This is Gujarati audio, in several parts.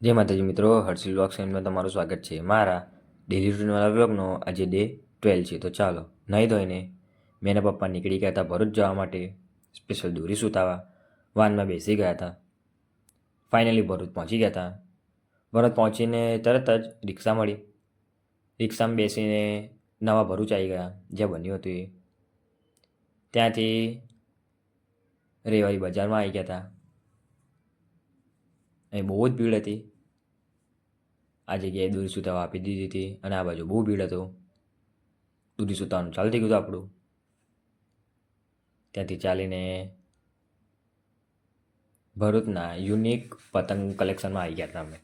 જય માતાજી મિત્રો, હર્ષિલ વ્લોગ ચેનલમાં તમારું સ્વાગત છે. મારા ડેલી રૂટીનવાળા વ્લોગનો આજે ડે 12 છે. તો ચાલો નહીં ધોઈને મેં એના પપ્પા નીકળી ગયા હતા ભરૂચ જવા માટે. સ્પેશિયલ દોરી સુતાવા વાનમાં બેસી ગયા હતા. ફાઇનલી ભરૂચ પહોંચી ગયા હતા. ભરૂચ પહોંચીને તરત જ રિક્ષા મળી. રિક્ષામાં બેસીને નવા ભરૂચ આવી ગયા, જ્યાં બન્યું હતું એ. ત્યાંથી રેવાડી બજારમાં આવી ગયા હતા. અહીં બહુ જ ભીડ હતી. આ જગ્યાએ દોરી સુતાવા આપી દીધી હતી અને આ બાજુ બહુ ભીડ હતો. દોરી સુતાવાનું ચાલુ થઈ ગયું હતું આપણું. ત્યાંથી ચાલીને ભરૂચના યુનિક પતંગ કલેક્શનમાં આવી ગયા હતા અમે.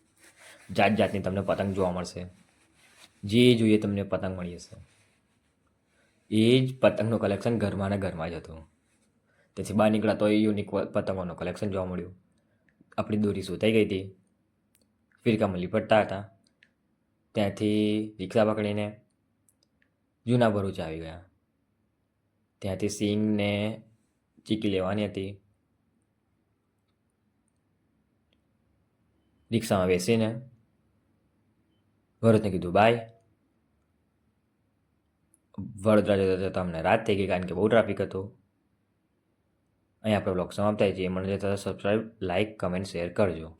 જાત જાતની તમને પતંગ જોવા મળશે. જે જોઈએ તમને પતંગ મળી જશે. એ જ પતંગનું કલેક્શન ઘરમાં ને ઘરમાં જ હતું. તેથી બહાર નીકળ્યા તો એ યુનિક પતંગોનું કલેક્શન જોવા મળ્યું. આપણી દોરી સુતાઈ ગઈ હતી. ફિરકામાં લીપટતા હતા. ત્યાંથી રિક્ષા પકડીને જૂના ભરૂચ આવી ગયા. ત્યાંથી સિંગને ચીકી લેવાની હતી. રિક્ષામાં બેસીને ભરૂચને કીધું બાય. વડોદરા જતા જતા અમને રાત થઈ ગઈ, કારણ કે બહુ ટ્રાફિક હતો. અહીં આપણે બ્લોગ સમાપ્ત થાય છે. મને જતા સબસ્ક્રાઈબ, લાઇક, કમેન્ટ, શેર કરજો.